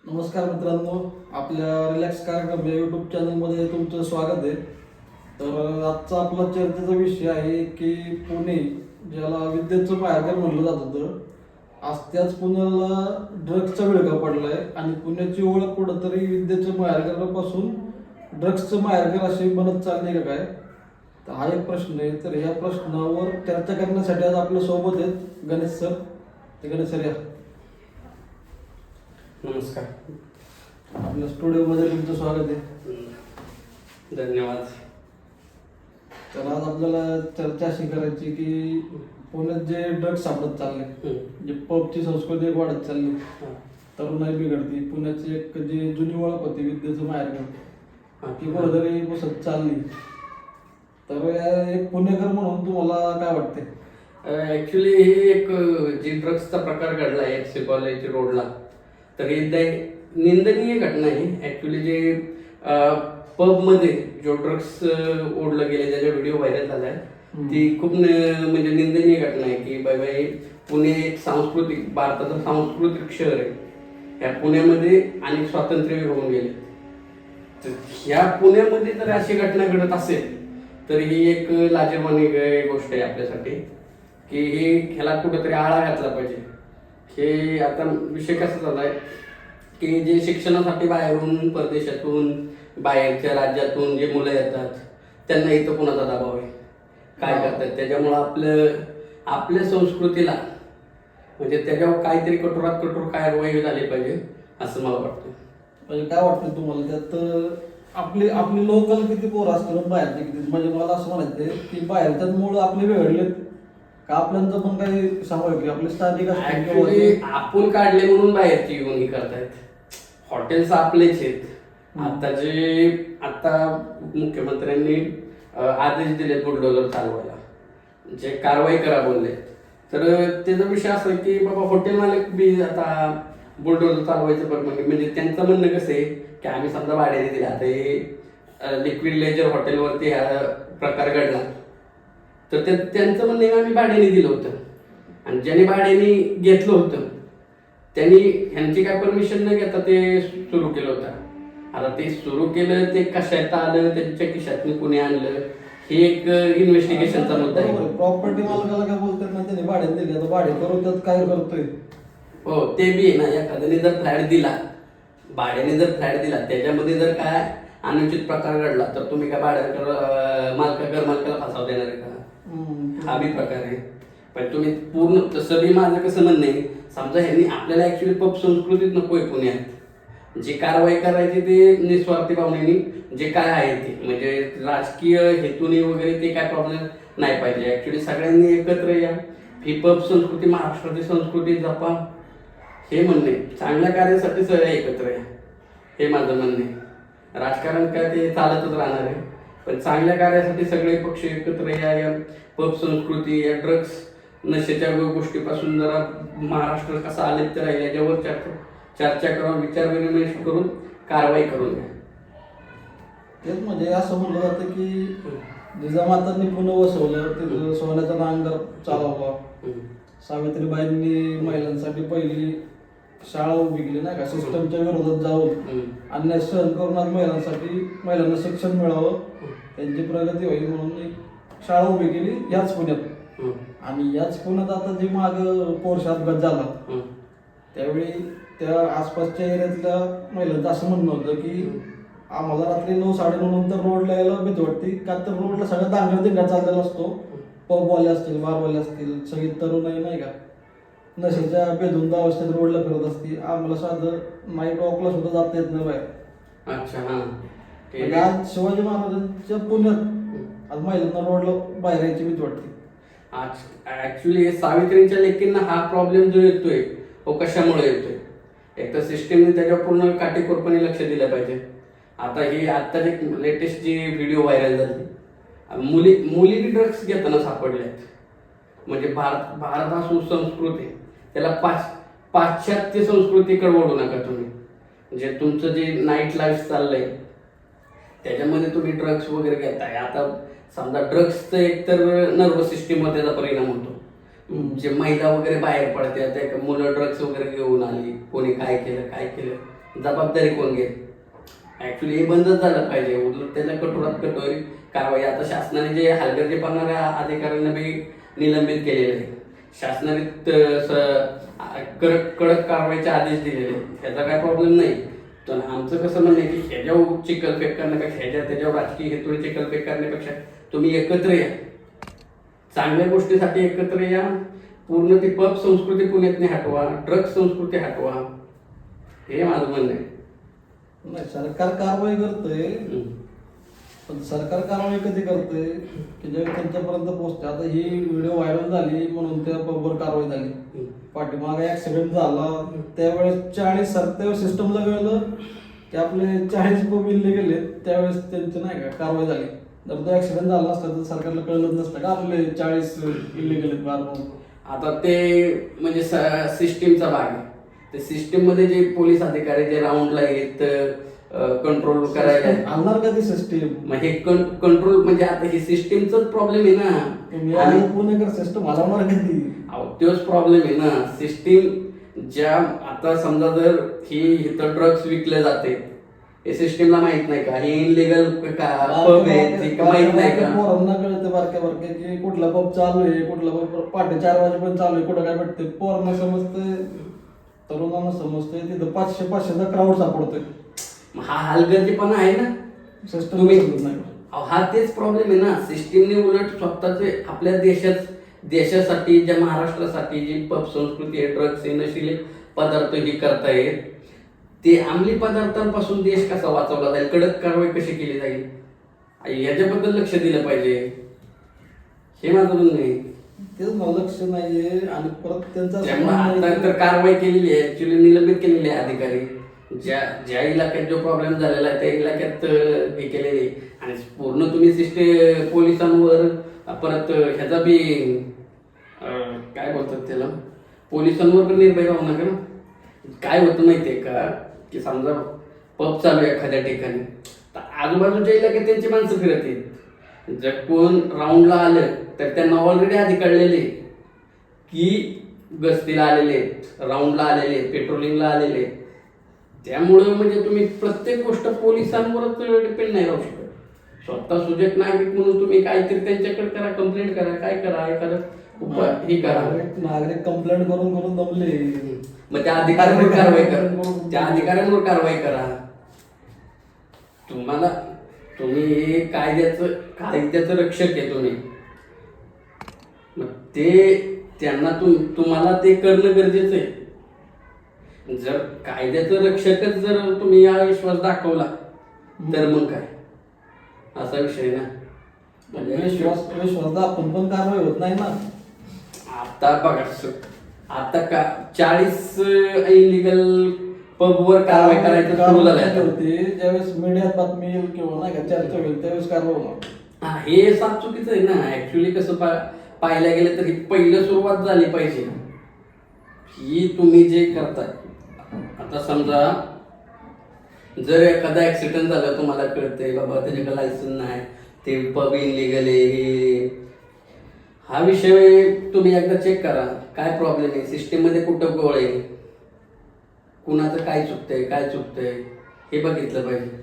नमस्कार मित्रांनो, आपल्या रिलॅक्स कार्यक्रम या यूट्यूब चॅनलमध्ये तुमचं स्वागत आहे. तर आजचा आपला चर्चेचा विषय आहे की पुणे, ज्याला विद्येचं माहेरघर म्हणलं जात होतं, आज त्याच पुण्याला ड्रग्सचा विळखा पडलाय आणि पुण्याची ओळख कुठंतरी विद्येच्या माहेरघरापासून ड्रग्सचं माहेरघर अशी बनत चालली का काय? तर हा एक प्रश्न आहे. तर ह्या प्रश्नावर चर्चा करण्यासाठी आज आपल्या सोबत आहेत गणेश सर. ते गणेश सर या नमस्कार. आपल्या स्टुडिओमध्ये तुमचं स्वागत आहे. धन्यवाद. तर आज आपल्याला चर्चा अशी करायची की पुण्यात जे ड्रग्स सापडत चालले, जे पबची संस्कृती एक वाढत चालली, तरुणाई बिघडती, पुण्याची एक जी जुनी ओळख होती विद्येचं माहेरघर ती कुठेतरी बसत चालली. तर एक पुणेकर म्हणून तुम्हाला काय वाटते? ऍक्च्युली ही एक जी ड्रग्सचा प्रकार घडला आहे FC कॉलेज रोडला, तर ही निंदनीय घटना आहे. ऍक्च्युली जे पबमध्ये जो ड्रग्स ओढलं गेले, ज्याचा व्हिडिओ व्हायरल झालाय, ती खूप म्हणजे निंदनीय घटना आहे की बाय पुणे एक सांस्कृतिक, भारताचं सांस्कृतिक शहर आहे. या पुण्यामध्ये अनेक स्वातंत्र्यवीर होऊन गेले. तर ह्या पुण्यामध्ये जर अशी घटना घडत असेल तर ही एक लाजिरवाणी गोष्ट आहे आपल्यासाठी की ह्याला कुठेतरी आळा घातला पाहिजे. हे आता विषय कसा झालाय की जे शिक्षणासाठी बाहेरून, परदेशातून, बाहेरच्या राज्यातून जे मुलं येतात त्यांना इथं कुणाचा दबाव आहे, काय करतात, त्याच्यामुळं आपल्या संस्कृतीला म्हणजे त्याच्यावर काहीतरी कठोरात कठोर कारवाई झाली पाहिजे असं मला वाटतं. म्हणजे काय वाटतं तुम्हाला त्यात? आपली आपली लोकल किती पोरं असतात, बाहेरचे किती? म्हणजे मला असं म्हणायचं की बाहेरच्याच मुळे आपले वेगळेत का आपल्यांचं पण काही सामायिक आपले स्थानिक ऍक्च्युली आपण काढले म्हणून बाहेरची येऊन हे करतायत. हॉटेल्स आपलेच आहेत. आता मुख्यमंत्र्यांनी आदेश दिले बुलडोजर चालवायला, जे कारवाई करा बोलले. तर त्याचा विषय असा आहे की बाबा हॉटेल मालक बी आता बुलडोजर चालवायचं परवानगी, म्हणजे त्यांचं म्हणणं कसं आहे की आम्ही समजा भाड्याने दिला, आता हे लिक्विड लेजर हॉटेलवरती हा प्रकार घडला, तर त्यांचं म्हणणं आहे आम्ही भाड्याने दिलं होतं आणि ज्याने भाड्याने घेतलं होतं त्यांनी ह्यांची काय परमिशन न घेता ते सुरू केलं होतं. आता ते सुरू केलं, ते कशात आलं, त्यांच्या खिशातून कुणी आणलं, हे एक इन्व्हेस्टिगेशनचा मुद्दा आहे. प्रॉपर्टी मालकाला काय बोलतात ना, त्याने भाड्याने दिली, आता भाडे करून त्यात काय करतोय? हो, ते बी आहे ना. एखाद्याने जर फ्लॅट दिला, भाड्याने जर फ्लॅट दिला, त्याच्यामध्ये जर काय अनुचित प्रकार घडला तर तुम्ही काय घर मालकाला फसाव देणार आहे का? हा बी प्रकार आहे. पण तुम्ही पूर्ण, तसं बी माझं कसं म्हणणं आहे, समजा ह्यांनी आपल्याला ऍक्च्युली पब संस्कृतीत नकोय पुण्यात. जी कारवाई करायची ते निस्वार्थी भावनेनी जे काय आहे ते, म्हणजे राजकीय हेतूने वगैरे ते काय प्रॉब्लेम नाही पाहिजे. ऍक्च्युली सगळ्यांनी एकत्र या, ही पब संस्कृती महाराष्ट्राची संस्कृती जपा, हे म्हणणे. चांगल्या कार्यासाठी सगळे एकत्र या, हे माझं म्हणणं आहे. राजकारण काय ते चालतच राहणार आहे, पण चांगल्या कार्यासाठी सगळे पक्ष एकत्र या पब संस्कृती, या ड्रग्स नशेच्या गोष्टीपासून जरा महाराष्ट्र कसा आलिप्त राहील याच्यावर चर्चा करून, विचार विनिमय करून कारवाई करून घ्या. तेच म्हणजे असं म्हणलं जातं की जिजामातांनी पुणे वसवलं, तिथं सोन्याचा नांगर चालवला. सावित्रीबाईंनी महिलांसाठी पहिली शाळा उभी केली नाही का, सिस्टमच्या विरोधात जाऊन अन्याय सहन करून आज महिलांना शिक्षण मिळावं, त्यांची प्रगती होईल म्हणून एक शाळा उभी केली याच पुण्यात. आणि याच पुण्यात आता जे माग पोरश अपघात झाला, त्यावेळी त्या आसपासच्या एरियातल्या महिलांचं असं म्हणणं होतं की आम्हाला रात्री 9-9:30 नंतर रोडला यायला भीती वाटते, का तर रोडला सगळा दांगड चाललेला असतो. पबवाले असतील, बारवाले असतील, सगळी तरुणाई नाही का नशेच्या बेधुंद अवस्थेत रोडला फिरत असते. आम्हाला साधं नाईट वॉकला सुद्धा जाता येत नाही बाहेर. अच्छा, हा. म्हणजे आज शिवाजी महाराजांच्या पुण्यात आज महिलांना रोडला बाहेर यायची भीती वाटते. ऍक्च्युली सावित्रींच्या लेकींना हा प्रॉब्लेम जो येतोय तो कशामुळे येतोय? एक तर सिस्टीमने त्याच्यावर पूर्ण काटेकोरपणे लक्ष दिलं पाहिजे. आता ही आत्ता जे लेटेस्ट जी व्हिडिओ व्हायरल झाली, मुली ड्रग्स घेताना सापडल्यात. म्हणजे भारत हा सुसंस्कृत आहे, त्याला पाश्चात्य संस्कृतीकडे वळू नका तुम्ही. म्हणजे तुमचं जे नाईट लाईफ चाललंय त्याच्यामध्ये तुम्ही ड्रग्स वगैरे घेताय. आता समजा ड्रग्सचं एकतर नर्वस सिस्टीमवर त्याचा परिणाम होतो, जे महिला वगैरे बाहेर पडतात त्या मुलं ड्रग्स वगैरे घेऊन आली, कोणी काय केलं जबाबदारी कोण घेत? ऍक्च्युली हे बंदच झालं पाहिजे. उलट त्याला कठोरात कठोर कारवाई. आता शासनाने जे हलगर्जीपणा अधिकाऱ्यांना बी निलंबित केलेले आहे, शासनाने कडक कारवाईचे आदेश दिलेले आहेत, ह्याचा काय प्रॉब्लेम नाही. तर आमचं कसं म्हणणं आहे की ह्याच्यावर चिखलफेक करण्यापेक्षा, त्याच्यावर राजकीय हेतूने चिखलफेक करण्यापेक्षा तुम्ही एकत्र या, चांगल्या गोष्टीसाठी एकत्र या. पूर्ण ती पब संस्कृती पुण्यातून हटवा, ड्रग्स संस्कृती हटवा, हे माझं म्हणणं आहे. नाही, सरकार कारवाई करतंय, पण सरकार कारवाई कधी करते की जेव्हा त्यांच्यापर्यंत पोहोचते. आता ही व्हिडिओ व्हायरल झाली म्हणून त्या पबवर कारवाई झाली. पाठीमागे ऍक्सिडेंट झाला त्यावेळेस 40 त्यावेळेस सिस्टमला कळलं की आपले 40 पब इल्ले गेले, त्यावेळेस त्यांची नाही का कारवाई झाली. जर तो ऍक्सिडेंट झाला नसता तर सरकारला कळलं नसतं का आपले 40 इल्ले गेलेत बाहेर म्हणून. आता ते म्हणजे सिस्टीमचा भाग आहे. ते सिस्टीम मध्ये जे पोलीस अधिकारी जे राऊंडला येत कंट्रोल करायला आणणार का ती सिस्टीम? मग हे कंट्रोल म्हणजे आता ही सिस्टीमचाच प्रॉब्लेम आहे ना. आणि पुणेकर सिस्टम हलवणार कधी? तोच प्रॉब्लेम आहे ना. सिस्टीम ज्या आता समजा जर ही इथं ड्रग्स विकले जाते, हे सिस्टीमला माहित नाही का हे इनलिगल पब आहे, माहित नाही का? पोरांना कळते बारक्या की कुठला पब चालू आहे, कुठला पब पहाटे 4 वाजेपर्यंत चालू आहे, कुठं काय भेटते. पोरांना समजते, तरुणांना समजते, तिथं 500-500चा क्राऊड सापडतोय. हा हलगर्जीपणा आहे ना. सिस्टम नाही. हा तेच प्रॉब्लेम आहे ना. सिस्टीमने उलट स्वतःचे आपल्या देशासाठी, ज्या महाराष्ट्रासाठी जी पब संस्कृती आहे, ड्रग्स हे नशिले पदार्थ ही करतायत, ते अंमली पदार्थांपासून देश कसा वाचवला जाईल, कडक कारवाई कशी केली जाईल, याच्याबद्दल लक्ष दिलं पाहिजे, हे माझं म्हणणं आहे. तेच मला लक्ष नाहीये. आणि परत त्यामुळे आता त्यांचा तर कारवाई केलेली आहे, ऍक्च्युली निलंबित केलेली आहे अधिकारी. ज्या इलाक्यात जो प्रॉब्लेम झालेला आहे त्या इलाक्यात हे केलेले आहे. आणि पूर्ण तुम्ही पोलिसांवर परत ह्याचा बी काय बोलतात त्याला, पोलिसांवर पण निर्भय राहू नका ना. काय होतं माहितीये का की समजा पब चालू आहे एखाद्या ठिकाणी, तर आजूबाजूच्या इलाक्यात त्यांची माणसं फिरत आहेत. जर कोण राऊंडला आलं तर त्यांना ऑलरेडी आधी कळलेले की गस्तीला आलेले, राऊंडला आलेले, पेट्रोलिंगला आलेले. त्यामुळं म्हणजे तुम्ही प्रत्येक गोष्ट पोलिसांवरच डिपेंड नाही राहू शकत. स्वतः सुजक नागरिक म्हणून तुम्ही काहीतरी त्यांच्याकडे करा, कंप्लेंट करा, काय करा, एखादं हे करा. नागरिक कंप्लेंट करून दमले, मग त्या अधिकाऱ्यांवर कारवाई करा, त्या अधिकाऱ्यांवर कारवाई करा. तुम्ही कायद्याचं रक्षक आहे तुम्ही. मग त्यांना तुम्हाला ते करणं गरजेचं आहे. जर कायद्याचं रक्षकच जर तुम्ही या विश्वास दाखवला तर मग काय, असा विषय ना. म्हणजे विश्वास दाखवून पण कारवाई होत नाही ना. आता बघा, आता का 40 इलिगल पबवर कारवाई करायचं सुरू झालं. ज्यावेळेस मीडियात बातमी येईल किंवा नाही का चर्चा होईल त्यावेळेस कारवाई होणार. हे साफ चुकीचं आहे ना. ऍक्च्युली कसं पाहायला गेलं तर ही पहिलं सुरुवात झाली पाहिजे ही तुम्ही जे करताय. आता समजा जर एखादा ऍक्सिडेंट झाला, तुम्हाला कळतंय बाबा त्याच्याकडे लायसन नाही, ते पब इनलिगल आहे, हा विषय तुम्ही एकदा चेक करा. काय प्रॉब्लेम आहे सिस्टीम मध्ये, कुठं गोळ आहे, कुणाचं काय चुकतंय हे बघितलं पाहिजे.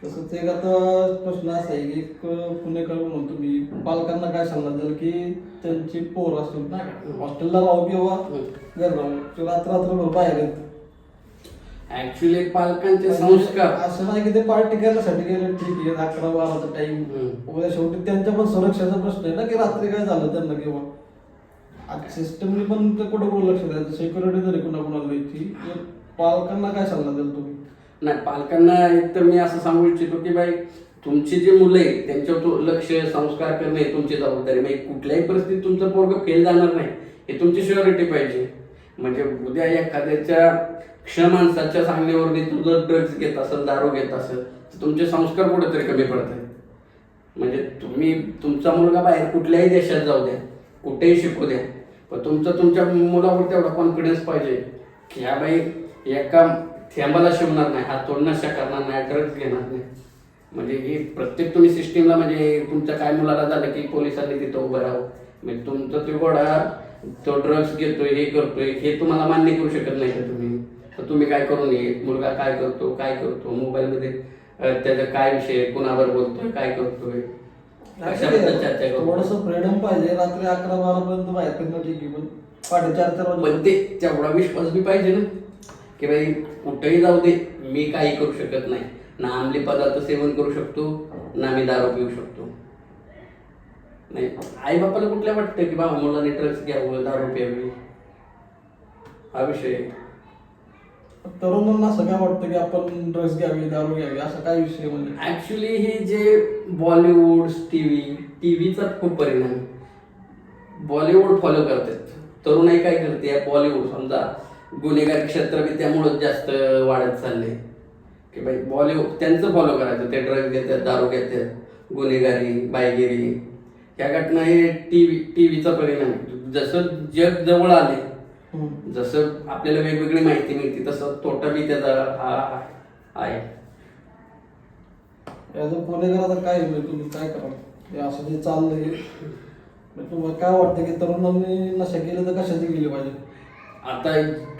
तसंच एक आता प्रश्न असा आहे की पुणेकर म्हणून तुम्ही पालकांना काय सल्ला द्याल की त्यांची पोर असतील ना हॉस्टेलला राहू किंवा घर राहू, रात्रभर बाहेर येत. ऍक्च्युली पालकांचे संस्कार असं नाही की ते पार्टी करण्यासाठी गेले, ठीक आहे 11-12चा टाइम, उद्या शेवटी त्यांच्या पण सुरक्षेचा प्रश्न आहे ना की रात्री काय झालं त्यांना किंवा आज सिस्टमने पण कुठं लक्ष द्यायचं, सिक्युरिटी जरी कुणाला द्यायची. पालकांना काय सल्ला द्याल तुम्ही? नाही, पालकांना एक तर मी असं सांगू इच्छितो की बाई तुमची जी मुलं आहेत त्यांच्यावर लक्ष संस्कार करणे ही तुमची जबाबदारी. म्हणजे कुठल्याही परिस्थितीत तुमचं पोरगं फेल जाणार नाही हे तुमची श्युरिटी पाहिजे. म्हणजे उद्या एखाद्याच्या माणसाच्या सांगण्यावरती तू जर ड्रग्स घेत असेल, दारू घेत असेल तर तुमचे संस्कार कुठेतरी कमी पडतात. म्हणजे तुमचा मुलगा बाहेर कुठल्याही देशात जाऊ द्या, कुठेही शिकू द्या, पण तुमच्या मुलावर तेवढा कॉन्फिडन्स पाहिजे की ह्या बाई एका थेंबाला शिवणार नाही, हात तोड नशा करणार नाही, ड्रग्स घेणार नाही. म्हणजे ही प्रत्येक तुम्ही सिस्टीमला म्हणजे तुमच्या काय मुलाला झालं की पोलिसांनी तिथं उभं राहावं, म्हणजे तुमचा तो घोडा तो ड्रग्स घेतोय हे करतोय हे तुम्हाला मान्य करू शकत नाही का तुम्ही? तर तुम्ही काय करू नये, मुलगा काय करतो मोबाईलमध्ये त्याचा काय विषय, कुणावर बोलतोय, काय करतोय, कशाबद्दल चर्चा करतो. थोडस फ्रीडम पाहिजे. रात्री 11-12 पर्यंत बाहेर फिरणं ठीक आहे, पण 4:30 पण वाजता ते तेवढा विश्वास बी पाहिजे ना की बाई कुठेही जाऊ दे मी काही करू शकत नाही, ना अंमली पदार्थ सेवन करू शकतो ना मी दारू पिऊ शकतो. नाही, आई बापाला कुठल्या वाटतं की बाबा मुलांनी ड्रग्स घ्यावं, दारू प्यावी, हा विषय आहे. तरुणांना असं काय वाटतं की आपण ड्रग्स घ्यावी, दारू घ्यावी, असं काय विषय म्हणजे? ऍक्च्युली हे जे बॉलिवूड, टीव्हीचा खूप परिणाम आहे. बॉलिवूड फॉलो करतात, तरुणाई काय करते, बॉलिवूड समजा गुन्हेगारी क्षेत्र बी त्यामुळं जास्त वाढत चालले की बाई बॉलिवूड त्यांचं फॉलो करायचं. ते ड्रग्स घेतात, दारू घेतात, गुन्हेगारी, बायगिरी, ह्या घटना हे टीव्हीचा परिणाम आहे. जसं जग जवळ आले, जसं आपल्याला वेगवेगळी माहिती मिळते, तसं तोटा बी त्याचा आहे. ॲज अ गुन्हेगाराचा काय म्हणजे तुम्ही काय कराल हे असं जे चाललंय? म्हणजे तुम्हाला काय वाटतं की तरुणांनी नशा केलं तर कशाची गेली पाहिजे? आता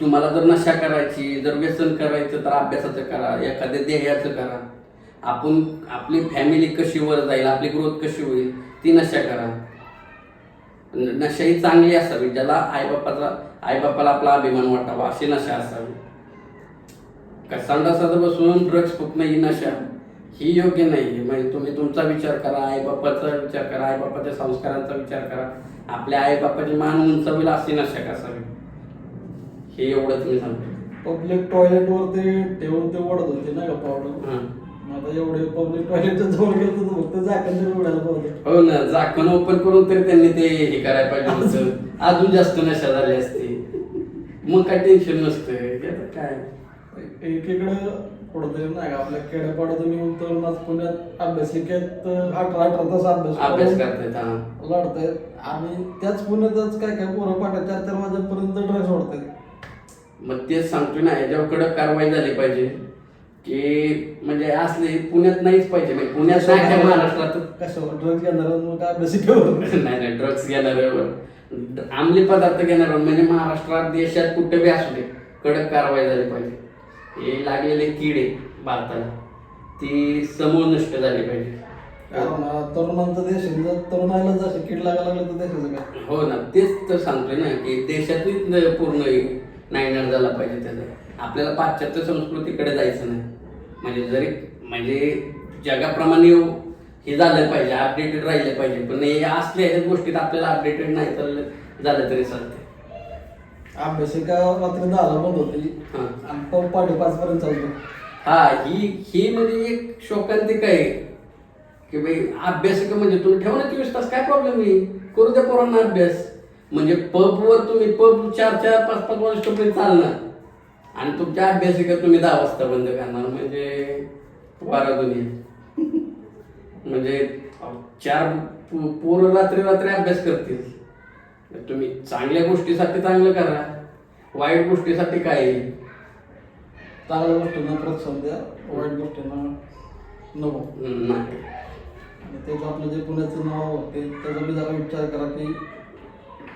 तुम्हाला जर नशा करायची, जर व्यसन करायचं तर अभ्यासाचं करा, एखाद्या ध्येयाचं करा. आपली फॅमिली कशी वर जाईल, आपली ग्रोथ कशी होईल ती नशा करा. नशा ही चांगली असावी, ज्याला आईबापाला आपला अभिमान वाटावा अशी नशा असावी. संडासात बसून ड्रग्स फुकणं ही नशा ही योग्य नाही. म्हणजे तुम्ही तुमचा विचार करा, आईबापाचा विचार करा, आईबापाच्या संस्कारांचा विचार करा, आपल्या आईबापाची मान उंचावेल अशी नशा कसावी, हे एवढंच मी सांगतो. पब्लिक टॉयलेटवर ते ठेवून ते ओढत होते ना का पावडर. आता एवढे पब्लिक टॉयलेटच्या जवळ गेलं तर फक्त झाकण तरी उडायला पाहिजे. हो ना, झाकण ओपन करून तरी त्यांनी ते हे करायला पाहिजे होतं. अजून जास्त नशा झाली असती, मग काय टेन्शन नसतं. काय एकीकडे कुठंतरी नाही का आपल्या खेड्यापाड्यातून येऊन तर आज पुण्यात अभ्यासिकेत 18 तास अभ्यास करतायत. लढतायत आणि त्याच पुण्यातच काय काय पोरं 4:30 वाजेपर्यंत ड्रग्स ओढतायत. मग तेच सांगतोय ना, याच्यावर कडक कारवाई झाली पाहिजे की म्हणजे असले पुण्यात नाहीच पाहिजे. म्हणजे पुण्यात नाही काय महाराष्ट्रात कशावर ड्रग्स घेणार काय अभ्यासिकेवर नाही ड्रग्स घेणाऱ्यावर, अंमली पदार्थ घेणाऱ्यावर म्हणजे महाराष्ट्रात देशात कुठे बी असू दे कडक कारवाई झाली पाहिजे. हे लागलेले किडे भारताला ती समूळ नष्ट झाली पाहिजे. कारण तरुणांचा देश आहे, जर तरुणाला जसं कीड लागायला लागलं तर देशाचं काय? हो ना, तेच तर सांगतोय ना की देशातलीच पूर्ण नायनाट झाला पाहिजे. त्याचा आपल्याला पाश्चात्य संस्कृतीकडे जायचं नाही. म्हणजे जगाप्रमाणे हे झालं पाहिजे, अपडेटेड राहिलं पाहिजे. पण हे असल्या ह्या गोष्टीत आपल्याला अपडेटेड नाही झालं तरी चालते. अभ्यासिका रात्री 10ला बंद होती आणि 5:30 पर्यंत चालतो. ही म्हणजे एक शोकांतिक आहे की भाई अभ्यासिका म्हणजे तुम्ही ठेवा ना 24 तास, काय प्रॉब्लेम आहे, करू द्या पोरांना अभ्यास. म्हणजे पबवर तुम्ही 4-4, 5-5 वाजेपर्यंत चालणार आणि तुमच्या अभ्यासिका तुम्ही 10 वाजता बंद करणार, म्हणजे वारा दुनिया. म्हणजे 4 पोरं रात्री अभ्यास करतील. तुम्ही चांगल्या गोष्टीसाठी चांगलं करा, वाईट गोष्टीसाठी काय आहे? चांगल्या गोष्टींना प्रोत्साहन द्या, वाईट गोष्टींना नको. नाही. आणि त्याचं आपलं जे पुण्याचं नाव होते त्याचा बी जरा विचार करा की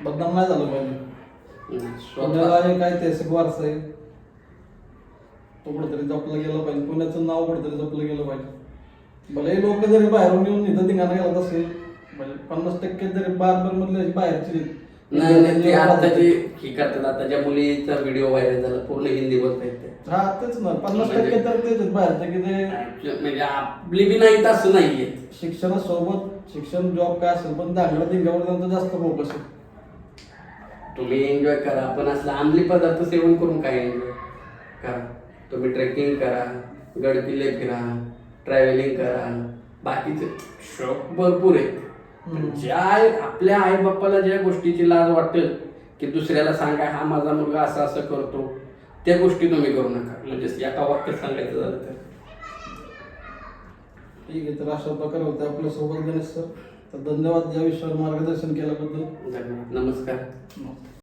बदनाम नाही झालं पाहिजे. पुण्याला एक ऐतिहासिक वारसा आहे, तो कुठेतरी जपलं गेलं पाहिजे. पुण्याचं नाव कुठेतरी जपलं गेलं पाहिजे. भले लोक जरी बाहेरून येऊन इथं धिंगाणा घालत असेल, म्हणजे 50% जरी बारमधले बाहेरची नाही ते आता जे हे करतात, आता ज्या मुलीचा व्हिडिओ व्हायरल झाला पूर्ण हिंदी बोलतायत ते. हा तेच ना, 50% तर तेच आहेत बाहेरचे की ते म्हणजे आपली बी नाही असं नाहीये. शिक्षणासोबत शिक्षण जॉब काय असेल पण दांगडा धिंगावर त्यांचा जास्त फोकस आहे. तुम्ही एन्जॉय करा, पण असलं अंमली पदार्थ सेवन करून काय एन्जॉय करा? तुम्ही ट्रेकिंग करा, गड किल्ले फिरा, ट्रॅव्हलिंग करा, बाकीचे शौक भरपूर आहेत. ज्या आपल्या आई बाप्पाला ज्या गोष्टीची लाज वाटेल की दुसऱ्याला सांगा हा माझा मुलगा असं असं करतो, त्या गोष्टी तुम्ही करू नका. म्हणजे एका वाक्यात सांगायचं झालं तर ठीक आहे. तर अशा प्रकारे होते आपल्यासोबत गणेश सर. तर धन्यवाद या विषयावर मार्गदर्शन केल्याबद्दल. धन्यवाद. नमस्कार.